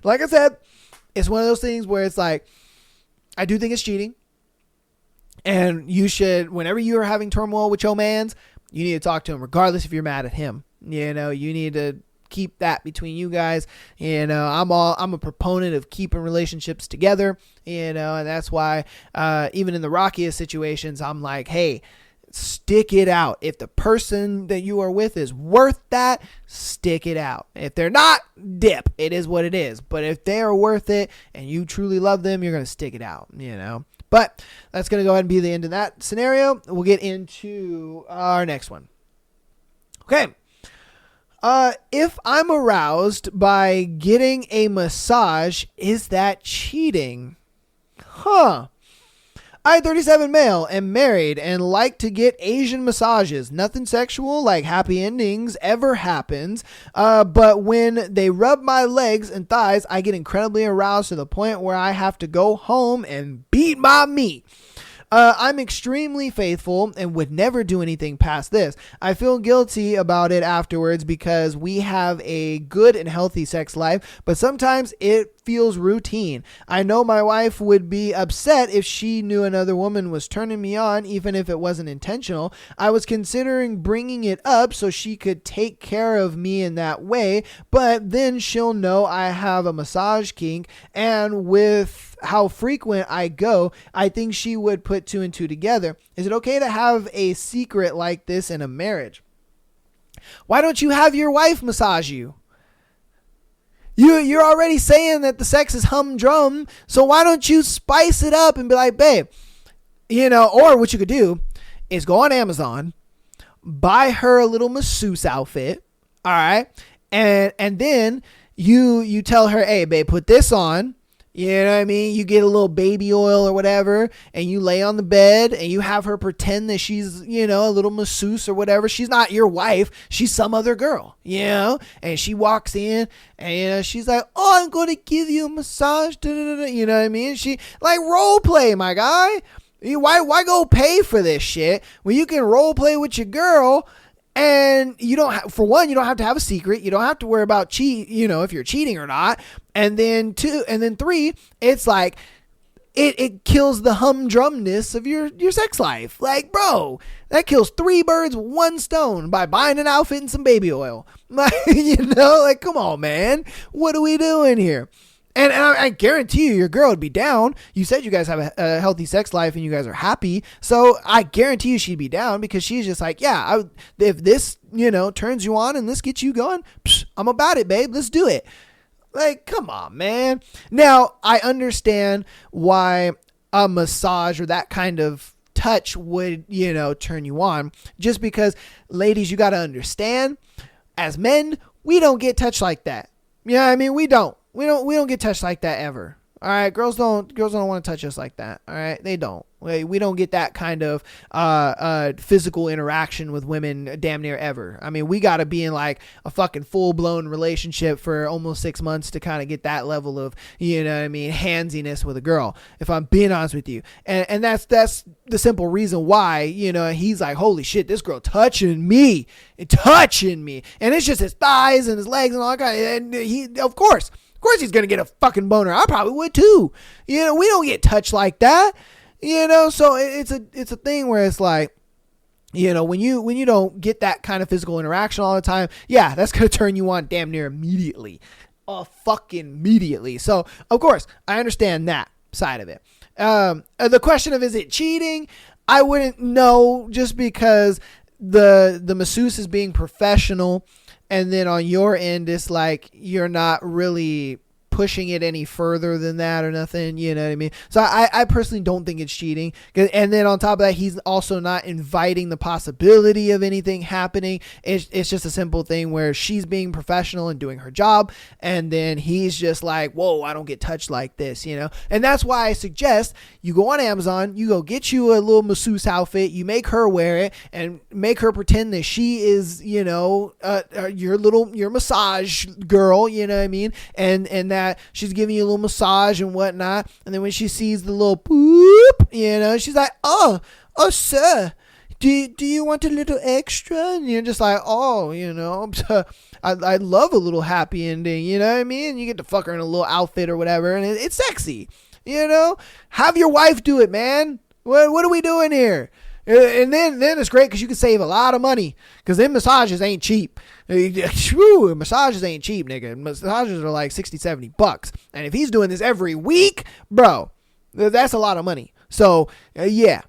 Like I said, it's one of those things where it's like, I do think it's cheating. And you should, whenever you are having turmoil with your mans, you need to talk to him, regardless if you're mad at him. You need to keep that between you guys. I'm a proponent of keeping relationships together, and that's why even in the rockiest situations, I'm like, hey, stick it out. If the person that you are with is worth that, stick it out. If they're not, dip. It is what it is. But if they are worth it and you truly love them, you're going to stick it out, But that's going to go ahead and be the end of that scenario. We'll get into our next one. Okay. If I'm aroused by getting a massage, is that cheating? I, 37 male, am married and like to get Asian massages. Nothing sexual like happy endings ever happens. But when they rub my legs and thighs, I get incredibly aroused to the point where I have to go home and beat my meat. I'm extremely faithful and would never do anything past this. I feel guilty about it afterwards because we have a good and healthy sex life, but sometimes it feels routine. I know my wife would be upset if she knew another woman was turning me on, even if it wasn't intentional. I was considering bringing it up so she could take care of me in that way, but then she'll know I have a massage kink, and with how frequent I go, I think she would put two and two together. Is it okay to have a secret like this in a marriage? Why don't you have your wife massage you? You're already saying that the sex is humdrum, so why don't you spice it up and be like, babe, or what you could do is go on Amazon, buy her a little masseuse outfit, all right, and then you tell her, hey, babe, put this on. You know what I mean? You get a little baby oil or whatever, and you lay on the bed and you have her pretend that she's, a little masseuse or whatever. She's not your wife. She's some other girl, and she walks in and, she's like, oh, I'm going to give you a massage. You know what I mean? She like role play, my guy. Why go pay for this shit when you can role play with your girl? And you don't have, for one, you don't have to have a secret. You don't have to worry about if you're cheating or not. And then three, it's like, it kills the humdrumness of your sex life. Like, bro, that kills three birds with one stone by buying an outfit and some baby oil. Like, come on, man. What are we doing here? And I guarantee your girl would be down. You said you guys have a healthy sex life and you guys are happy. So I guarantee you she'd be down because she's just like, yeah, if this, turns you on and this gets you going, I'm about it, babe. Let's do it. Like, come on, man. Now, I understand why a massage or that kind of touch would, turn you on. Just because, ladies, you got to understand, as men, we don't get touched like that. Yeah, I mean, we don't. We don't get touched like that ever. All right, girls don't want to touch us like that. All right, they don't. We don't get that kind of physical interaction with women damn near ever. I mean, we got to be in like a fucking full blown relationship for almost 6 months to kind of get that level of, you know what I mean, handsiness with a girl, if I'm being honest with you. And that's the simple reason why, you know, he's like, holy shit, this girl touching me. And it's just his thighs and his legs and all that kind of, and he, of course he's going to get a fucking boner. I probably would too. You know, we don't get touched like that. You know, so it's a thing where it's like, you know, when you don't get that kind of physical interaction all the time, yeah, that's going to turn you on damn near immediately. Fucking immediately. So, of course, I understand that side of it. The question of, is it cheating? I wouldn't know, just because the masseuse is being professional. And then on your end, it's like you're not really pushing it any further than that or nothing, you know what I mean? So I personally don't think it's cheating. And then on top of that, he's also not inviting the possibility of anything happening. It's just a simple thing where she's being professional and doing her job, and then he's just like, whoa, I don't get touched like this, you know? And that's why I suggest you go on Amazon, you go get you a little masseuse outfit, you make her wear it, and make her pretend that she is, you know, your massage girl, you know what I mean? And that she's giving you a little massage and whatnot, and then when she sees the little poop, you know, she's like, oh sir, do you want a little extra? And you're just like, oh, you know, I love a little happy ending, you know what I mean? You get to fuck her in a little outfit or whatever, and it's sexy, you know? Have your wife do it, man. What are we doing here? And then it's great because you can save a lot of money, because them massages ain't cheap. Massages ain't cheap, nigga. Massages are like $60-$70. And if he's doing this every week, bro, that's a lot of money. So, yeah.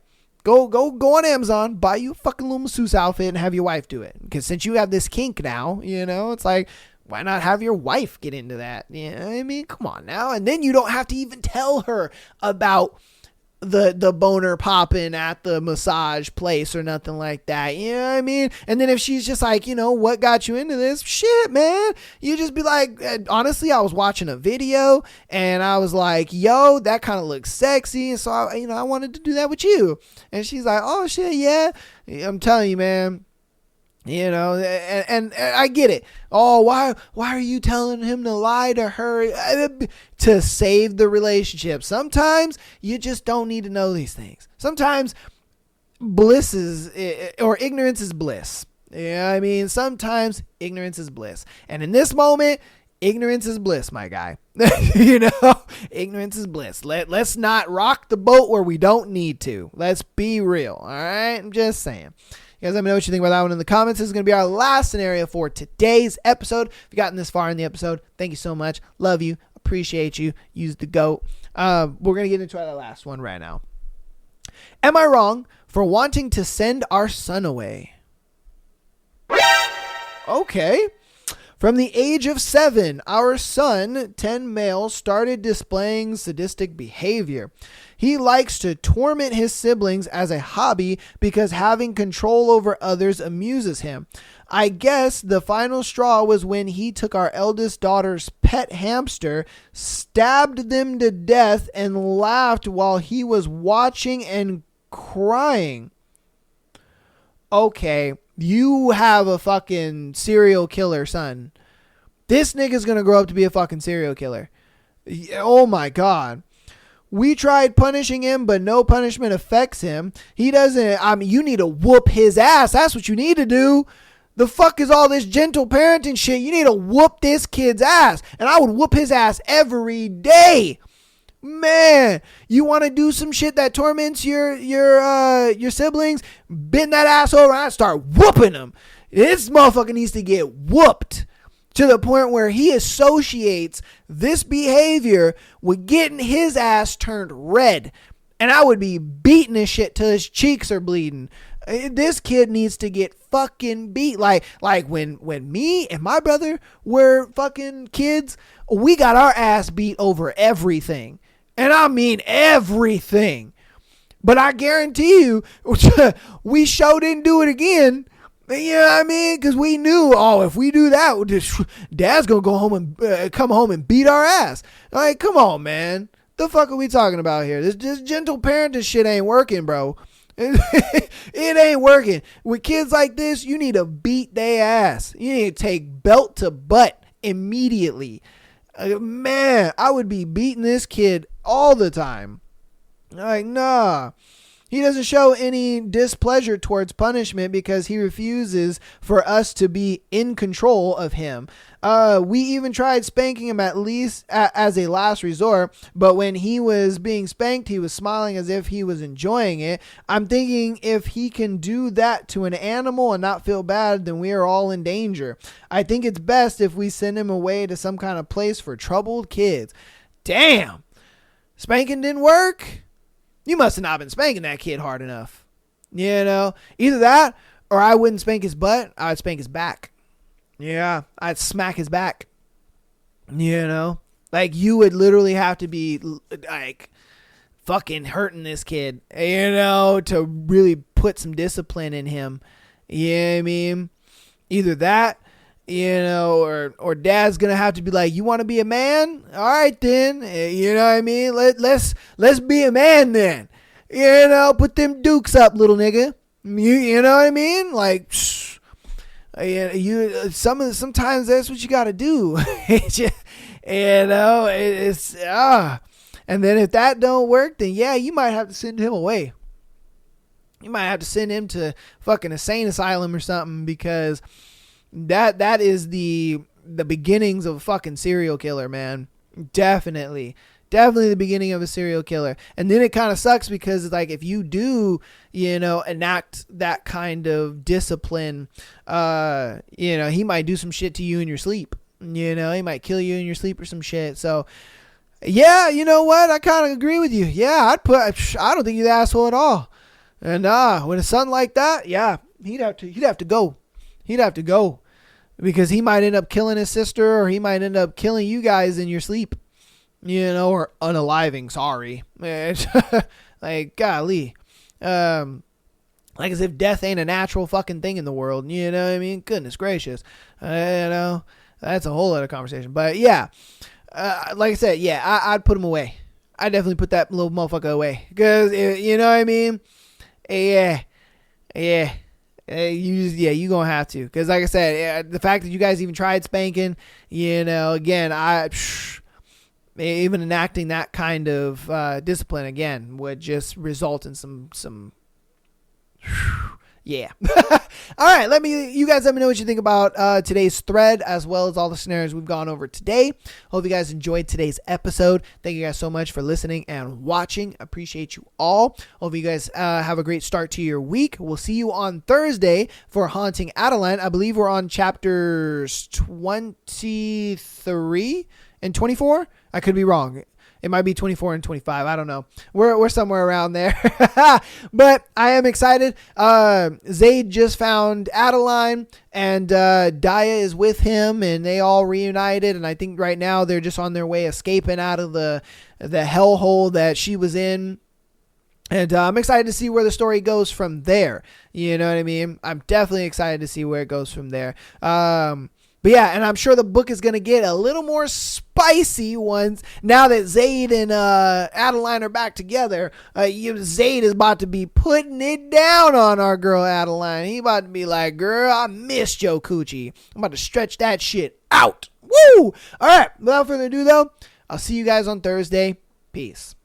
Go on Amazon, buy you a fucking little masseuse outfit and have your wife do it. Because since you have this kink now, you know, it's like, why not have your wife get into that? You know what I mean? Come on now. And then you don't have to even tell her about the boner popping at the massage place or nothing like that. You know what I mean? And then if she's just like, you know, what got you into this? Shit, man. You just be like, honestly, I was watching a video and I was like, yo, that kind of looks sexy. And so, I wanted to do that with you. And she's like, oh shit, yeah. I'm telling you, man. You know, and I get it. Oh, why are you telling him to lie to her? To save the relationship. Sometimes you just don't need to know these things. Sometimes bliss is, or ignorance is bliss. Yeah, I mean, sometimes ignorance is bliss. And in this moment, ignorance is bliss, my guy. You know, ignorance is bliss. Let's not rock the boat where we don't need to. Let's be real. All right, I'm just saying. You guys let me know what you think about that one in the comments. This is going to be our last scenario for today's episode. If you've gotten this far in the episode, thank you so much. Love you. Appreciate you. Use the GOAT. We're going to get into our last one right now. Am I wrong for wanting to send our son away? Okay. From the age of 7, our son, 10 male, started displaying sadistic behavior. He likes to torment his siblings as a hobby because having control over others amuses him. I guess the final straw was when he took our eldest daughter's pet hamster, stabbed them to death, and laughed while he was watching and crying. Okay, you have a fucking serial killer son. This nigga's gonna grow up to be a fucking serial killer. Oh my God. We tried punishing him, but no punishment affects him. He doesn't, you need to whoop his ass. That's what you need to do. The fuck is all this gentle parenting shit? You need to whoop this kid's ass. And I would whoop his ass every day. Man, you want to do some shit that torments your siblings? Bend that ass over and start whooping them. This motherfucker needs to get whooped to the point where he associates this behavior with getting his ass turned red. And I would be beating his shit till his cheeks are bleeding. This kid needs to get fucking beat. Like when me and my brother were fucking kids, we got our ass beat over everything. And I mean everything. But I guarantee you, we sure didn't do it again. You know what I mean? Because we knew, if we do that, Dad's going to go home and come home and beat our ass. Like, come on, man. The fuck are we talking about here? This gentle parenting shit ain't working, bro. It ain't working. With kids like this, you need to beat their ass. You need to take belt to butt immediately. Man, I would be beating this kid all the time. Like, nah. He doesn't show any displeasure towards punishment because he refuses for us to be in control of him. We even tried spanking him at least as a last resort, but when he was being spanked, he was smiling as if he was enjoying it. I'm thinking if he can do that to an animal and not feel bad, then we are all in danger. I think it's best if we send him away to some kind of place for troubled kids. Damn. Spanking didn't work? You must have not been spanking that kid hard enough. You know, either that or I wouldn't spank his butt. I'd spank his back. Yeah, I'd smack his back. You know, like you would literally have to be like fucking hurting this kid, you know, to really put some discipline in him. You know what I mean? Either that, you know, or dad's gonna have to be like, you want to be a man? All right then, you know what I mean? Let's be a man then. You know, put them dukes up, little nigga. You know what I mean? Like, sometimes that's what you gotta do. You know, it's and then if that don't work, then yeah, you might have to send him away. You might have to send him to fucking insane asylum or something, because that is the beginnings of a fucking serial killer, man. Definitely the beginning of a serial killer. And then it kind of sucks because it's like, if you do, you know, enact that kind of discipline, you know, he might do some shit to you in your sleep. You know, he might kill you in your sleep or some shit. So yeah, you know what? I kind of agree with you. Yeah, I don't think you're the asshole at all. And with a son like that, yeah, he'd have to go. He'd have to go, because he might end up killing his sister, or he might end up killing you guys in your sleep, you know, or unaliving. Sorry. Like, golly. Like as if death ain't a natural fucking thing in the world. You know what I mean? Goodness gracious. You know, that's a whole other conversation. But yeah, like I said, yeah, I'd put him away. I'd definitely put that little motherfucker away, because you know what I mean? Yeah. You gonna have to, because like I said, the fact that you guys even tried spanking, you know, again, even enacting that kind of discipline again would just result in some yeah. All right, you guys let me know what you think about today's thread, as well as all the scenarios we've gone over today. Hope you guys enjoyed today's episode. Thank you guys so much for listening and watching. Appreciate you all. Hope you guys have a great start to your week. We'll see you on Thursday for Haunting Adeline. I believe we're on chapters 23 and 24. I could be wrong. It might be 24 and 25. I don't know. We're somewhere around there. But I am excited. Zaid just found Adeline, and Daya is with him, and they all reunited. And I think right now they're just on their way escaping out of the hellhole that she was in. And I'm excited to see where the story goes from there. You know what I mean? I'm definitely excited to see where it goes from there. But yeah, and I'm sure the book is going to get a little more spicy once, now that Zaid and Adeline are back together. Zaid is about to be putting it down on our girl Adeline. He about to be like, girl, I missed your coochie. I'm about to stretch that shit out. Woo! All right, without further ado though, I'll see you guys on Thursday. Peace.